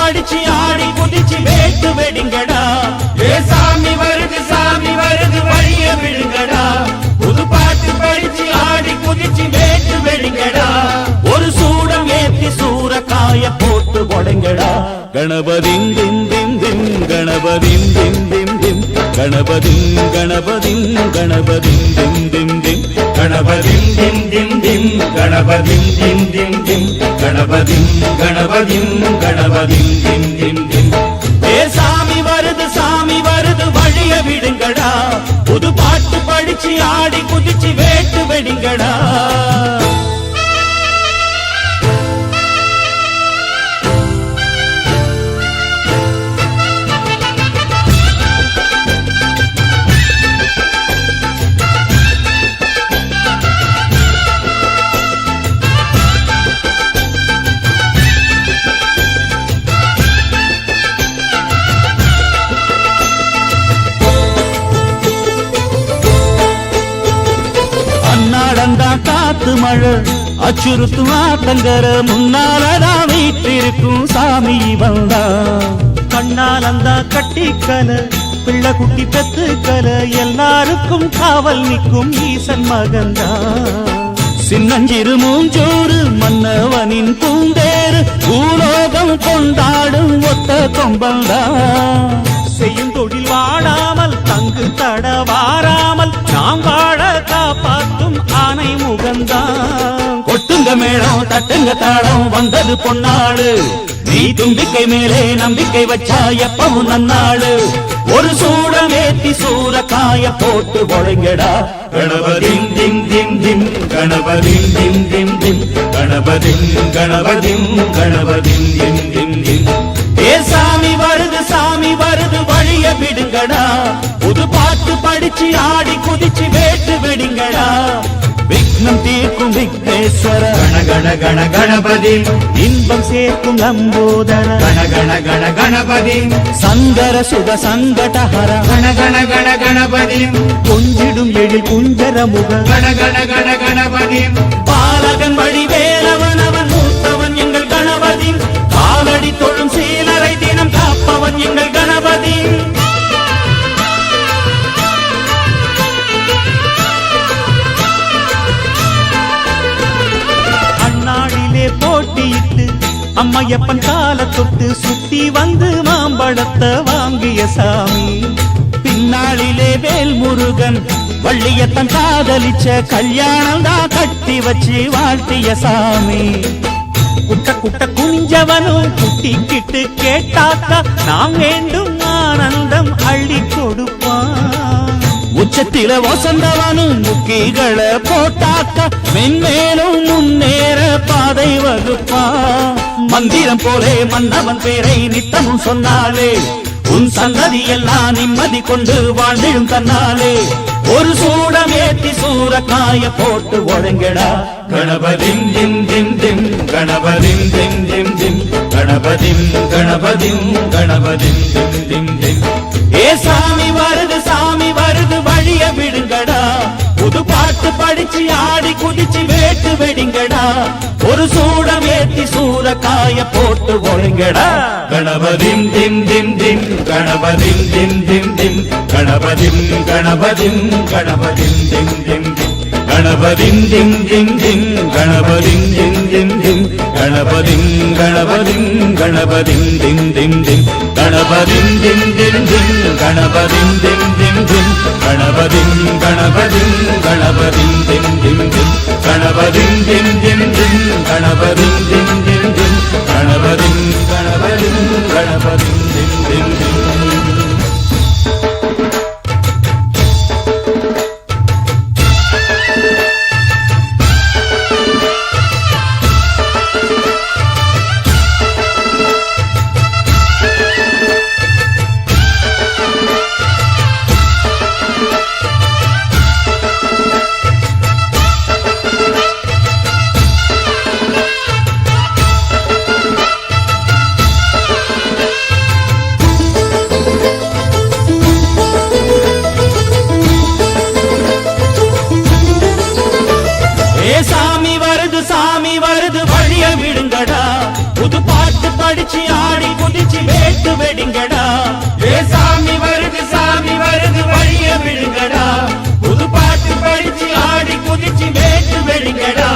படிச்சு ஆடி குதிச்சு வேட்டு வெடிங்கடா. ஏ சாமி வருது வழிய விடுங்கடா. புது பாட்டு படிச்சு ஆடி குதிச்சு வேட்டு வெடிங்கடா. ஒரு சூடம் ஏத்தி சூரக்காய போட்டு கொடைங்கடா. கணபதிம் திம் திம் திம் கணபதிம் திம் திம் திம் கணபதிம் கணபதிம் கணபதிம் திம் திம் திம் கணபதிம் திம் திம் திம் கணபதிம் திம் திம் திம் கணபதிம் கணபதிம் கணபதிம் திம் திம் திம். ஏ சாமி வருது வழிய விடுங்கடா. புது பாட்டு படிச்சு ஆடி குதிச்சு வேட்டு வெடிங்கடா. காத்து மழை அச்சுறுத்தும் ஆத்தங்கர முன்னாலதான் வீட்டிருக்கும் சாமி வந்தா. கண்ணாலந்தா கட்டிக்கல பிள்ளை குட்டி பெத்துக்கல எல்லாருக்கும் காவல் நிற்கும் ஈசன் மகந்தா. சின்னஞ்சிறு மூஞ்சோறு மன்னவனின் பூந்தேறு பூலோகம் கொண்டாடும் ஒத்த கொம்பந்தா. செய்யும் தொழில் வாடாமல் தங்கு தட வாராமல் நாம் வாழ காப்பாற்றும் ஆனை முகந்தான். கொட்டுங்க மேளம் தட்டுங்க தாளம் வந்தது பொன்னாடு. நீ தும்பிக்கை மேலே நம்பிக்கை வச்சா எப்பவும் நன்னாடு. ஒரு சூடம் ஏத்தி சூரக்காய போட்டு கொடைங்கடா. கணபதிம் திம் திம் திம் கணபதிம் திம் திம் திம் கணபதிம் கணபதிம் கணபதிம் திம் திம் திம். ஏ சாமி வருது வழிய விடுங்கடா. புது பாட்டு படிச்சு ஆடி குதிச்சு வேட்டு வெடிங்கடா. விக்னம் தீர்க்கும் விக்னேஸ்வர கண கண கண கணபதி. இன்பம் சேர்க்கும் லம்போதர கண கண கண கணபதி. சங்கர சுக சங்கடஹர கண கண கண கணபதி. கொஞ்சிடும் எழில் குஞ்சர முக கண கண கண கணபதி. பாலகன் வழி வேலவன் அவன் மூத்தவன் எங்கள் கணபதி. காலடி தொழும் சீலரை தினம் காப்பவன் எங்கள் கணபதி. அண்ணாடிலே போட்டியிட்டு அம்மையப்பன் கால தொட்டு சுத்தி வந்து மாம்பழத்தை வாங்கிய சாமி. பின்னாளிலே வேல் முருகன் வள்ளியத்தன் காதலிச்ச கல்யாணம் தான் கட்டி வச்சு வாழ்த்திய சாமி. குட்ட குட்ட குனிஞ்சவனும் குட்டிக்கிட்டு கேட்டாக்கா நாம் வேண்டும் ஆனந்தம் அள்ளி கொடுப்பான். உச்சத்தில வசந்தவனும் முக்கிகளை போட்டாக்கா மென்மேலும் முன்னேற பாதை வகுப்பான். மந்திரம் போலே மன்னவன் பேரை நித்தமும் சொன்னாலே உன் சந்ததி எல்லாம் நிம்மதி கொண்டு வாழ்ந்திடும் தன்னாலே. ஒரு சூடம் ஏத்தி சூரக்காய போட்டு ஒழுங்கடா. கணபதிம் திம் திம் திம் கணபதிம் திம் திம் திம் கணபதிம் கணபதிம் கணபதிம் திம் திம் திம். ஏ சாமி வருது வழிய விடுங்கடா. புது பாட்டு படிச்சு ஆடி குதிச்சு வேட்டு வெடிங்கடா. ஒரு சூடம் ஏத்தி சூரக்காய போட்டு ஒழுங்கடா. கணபதிம் திம் திம் திம் கணபதிம் திம் திம் திம் கணபதிம் கணபதிம் கணபதிம் திம் திம் திம் கணபதிம் திம் திம் திம் கணபதிம் திம் திம் திம் கணபதிம் கணபதிம் கணபதிம் திம் திம் திம் கணபதிம் திம் திம் திம் கணபதிம் திம் திம் திம் கணபதிம் கணபதிம் கணபதிம் திம் திம் திம் கணபதிம் திம் திம் திம் கணபதிம் திம் திம் திம் கணபதிம் கணபதிம் கணபதிம் திம் திம் திம். குதிச்சு வேட்டு வெடிங்கடா ஏ சாமி வருது வழிய விடுங்கடா புது பாட்டு படிச்சு ஆடி குதிச்சு வேட்டு வெடிங்கடா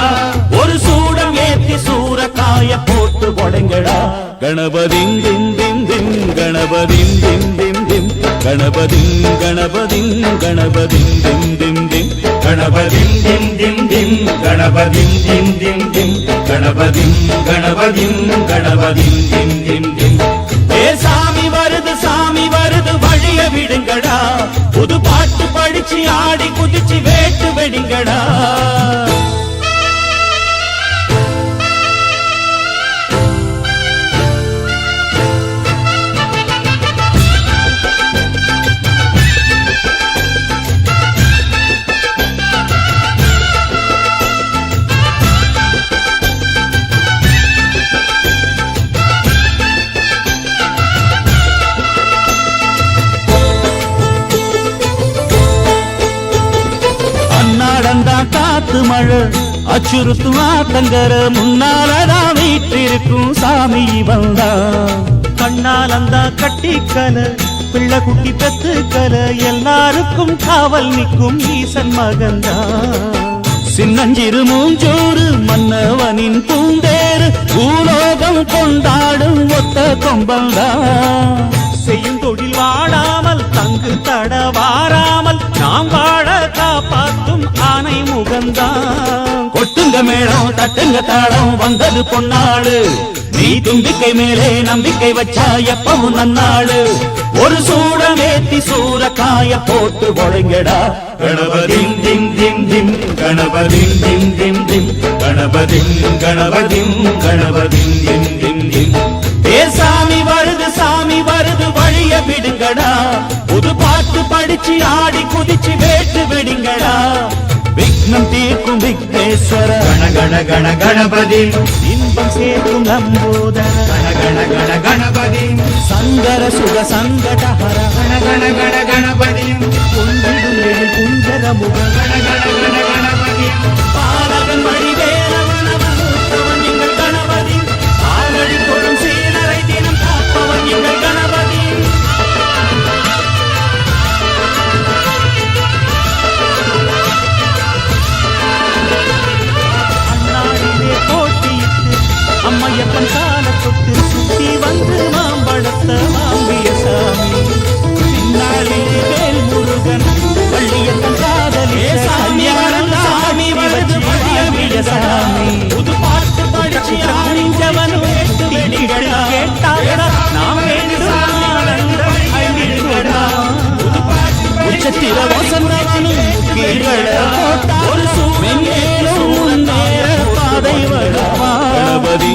ஒரு சூடம் ஏத்தி சூரக்காய போட்டு உடைங்கடா கணபதிம் திம் திம் திம் கணபதிம் திம் திம் திம் கணபதிம் கணபதிம் கணபதிம் திம் திம் திம் கணபதிம் திம் திம் திம் கணபதிம் திம் திம் திம் கணபதிம் கணபதிம் கணபதிம் திம் திம் திம் ஏ சாமி வருது வழிய விடுங்கடா புது பாட்டு படிச்சு ஆடி குதிச்சு வேட்டு வெடிங்கடா காத்து மழை அச்சுறுத்தும் ஆத்தங்கர முன்னாலதான் வீட்டிருக்கும் சாமி வந்தா கண்ணால் அந்த கட்டிக்கல பிள்ளை குட்டி பெத்துக்கல எல்லாருக்கும் காவல் நிற்கும் ஈசன் மகந்தா சின்னஞ்சிறு மூஞ்சோறு மன்னவனின் பூந்தேறு பூலோகம் கொண்டாடும் ஒத்த கொம்பந்தா செய்யும் தொழில் வாழாமல் தங்கு தட வாராமல் நாம் வாழ காப்பாற்றும் ஆனை முகந்தான் கொட்டுங்க மேளம் தட்டுங்க தாளம் வந்தது பொன்னாடு நீ தும்பிக்கை மேலே நம்பிக்கை வச்சா எப்பவும் நன்னாடு ஒரு சூடம் ஏத்தி சூரக்காய போட்டு ஒழுங்கடா கணபதிம் திம் திம் திம் கணபதிம் திம் திம் திம் கணபதிம் கணபதிம் கணபதிம் திம் திம் திம் ஏ சாமி வருது வழிய விடுங்கடா புது பாட்டு படிச்சு ஆடி குதிச்சு வேட்டு வெடிங்கடா விக்னம் தீர்க்கும் விக்னேஸ்வர கண கண கண கணபதி இன்பம் சேர்க்கும் நம்போதர கண கண கண கணபதி சங்கர சுக சங்கடஹர கண கண கண கணபதி கொண்டிடும் எழில் குஞ்சர முகம் கண கண கண கணபதி பாலகன் வடிவேலவனவன் மூத்தவன் எங்கள் கணபதி ஆலடி தொழும் சீலரை தினம் காப்பவன் எங்கள் கணபதி அண்ணாடிலே போட்டியிட்டு அம்மையப்பன் கால தொட்டு சுத்தி வந்து மாம்பழத்த வாங்கிய சாமி பின்னாளிலே வேல் முருகன் வள்ளியப்பன் காதலே சாமி வருது வழிய விடுங்கடா சாமி புது பாட்டு படிச்சு ஆடி அறிஞ்சவனும் வெடிங்கடா கேட்டாடா நாம் வேண்டும் ஆனந்தம் அழிவிடுங்கடா உச்சத்திர வசந்தவனும் கீழ்கள ஒரு சூழ்நிலும் பாதை வளவா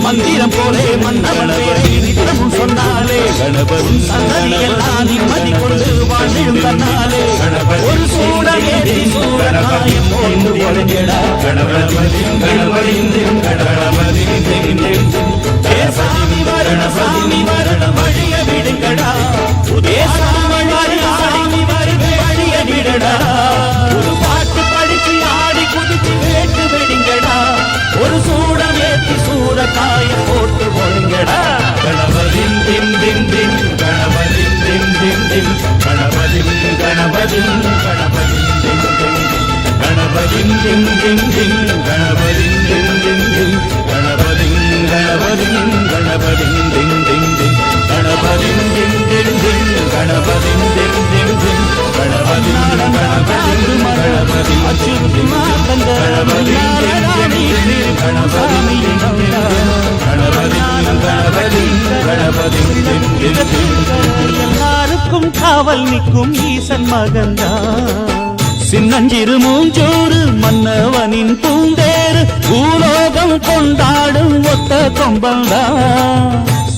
மந்திரம் போலே மன்னவன் பேரை நித்தமும் சொன்னாலே கணபதி சந்ததியெல்லாம் நிம்மதி கொண்டு வாழ்ந்திடும் தன்னாலே ஒரு சூடகேதி சூடகாயம் போன்று ஒழுங்கடா கணபதி சாமி வரண வழிய விடுங்கடா புதே சாமி வருது வழிய விடடா ஒரு பாட்டு படிச்சு ஆடி குதிச்சு வேட்டு வெடிங்கடா ஒரு சூடம் ஏத்தி சூரக்காய போட்டு ஒழுங்கடா கணபதிம் திம் திம் திம் கணபதிம் திம் திம் திம் கணபதிம் கணபதிம் கணபதிம் திம் திம் கணபதிம் திம் திம் திம் கணபதிம் திம் திம் திம் கணபதிம் கணபதிம் கணபதிம் திம் திம் திம் கணபதிம் திம் திம் திம் கணபதிம் திம் திம் திம் கணபதிம் கணபதிம் கணபதிம் அச்சுறுத்தும் ஆத்தங்கர கணபதிம் எல்லாருக்கும் காவல் நிற்கும் ஈசன் மகந்தா சின்னஞ்சிறு மூஞ்சோறு மன்னவனின் பூந்தேறு பூலோகம் கொண்டாடும் ஒத்த கொம்பந்தா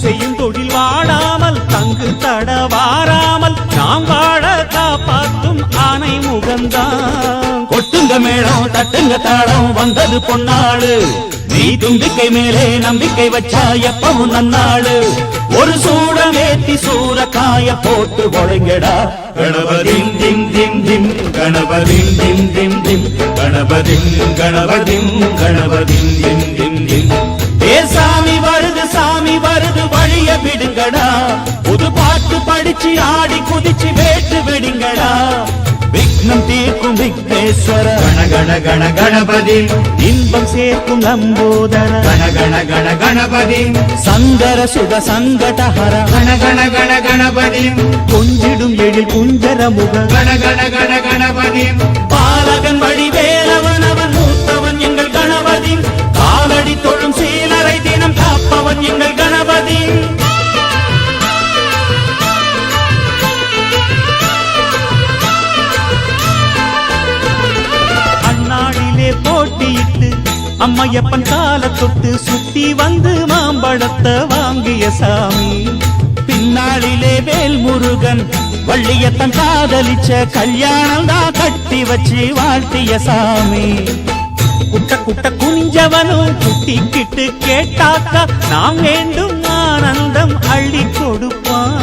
செய்யும் தொழில் வாழாமல் தங்கு தட வாராமல் நாம் வாழ காப்பாற்றும் ஆனை முகந்தான் கொட்டுங்க மேளம் தட்டுங்க தாளம் வந்தது பொன்னாடு நீ தும்பிக்கை மேலே நம்பிக்கை வச்சா எப்பவும் நன்னாடு ஒரு சூடம் ஏத்தி சூரக்காய போட்டு ஒழுங்கடா கணபதிம் திம் திம் திம் கணபதிம் திம் திம் திம் கணபதிம் கணபதிம் கணபதிம் திம் திம் திம் ஏ சாமி வருது வழிய வழிய விடுங்கடா புது பாட்டு படிச்சு ஆடி குதிச்சு வேட்டு வெடிங்கடா விக்னம் தீர்க்கும் விக்னேஸ்வர கண கண கண கணபதி இன்பம் சேர்க்கும் லம்போதர கண கண கண கணபதி சங்கர சுக சங்கடஹர கண கண கண கணபதி கொஞ்சிடும் எழில் குஞ்சர முக கண கண கண கணபதி பாலகன் வடிவேலவன் அவன் மூத்தவன் எங்கள் கணபதி காலடி தொழும் சீலரை தினம் காப்பவன் எங்கள் கணபதி அந்நாளிலே போட்டியிட்டு அம்மையப்பன் கால தொட்டு சுத்தி வந்து மாம்பழத்தை வாங்கிய சாமி பின்னாளிலே வேல் முருகன் வள்ளியத்தன் காதலிச்ச கல்யாணம் தான் கட்டி வச்சு வாழ்த்திய சாமி குட்ட குட்ட குனிஞ்சவனும் குட்டிக்கிட்டு கேட்டாக்கா நாம் வேண்டும் ஆனந்தம் அள்ளி கொடுப்பான்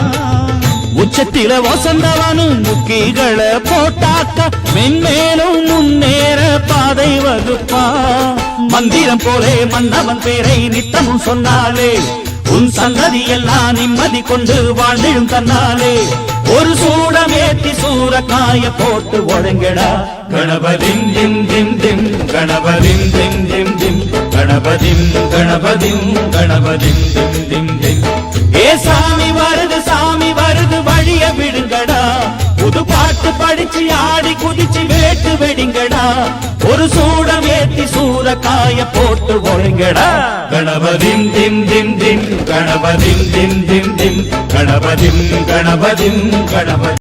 உச்சத்தில வசந்தவனும் முக்கிகளை போட்டாக்க மென்மேலும் முன்னேற பாதை வகுப்பா மந்திரம் போலே மன்னவன் பேரை நித்தமும் சொன்னாலே உன் சந்ததி எல்லாம் நிம்மதி கொண்டு வாழ்ந்திடும் தன்னாலே ஒரு சூடமேத்தி சூரக்காய போட்டு ஒழுங்கடா கணபதிம் திம் திம் திம் கணபதிம் திம் திம் திம் கணபதிம் கணபதிம் கணபதிம் திம் திம் திம் ஏ சாமி வருது வழிய விடுங்கடா புது பாட்டு படிச்சு ஆடி குதிச்சு வேட்டு வெடிங்கடா ஒரு சூடம் ஏத்தி சூரக்காய போட்டு ஒழுங்கடா கணபதிம் திம் திம் திம் கணபதிம் திம் திம் திம் கணபதிம் கணபதிம் கணபதி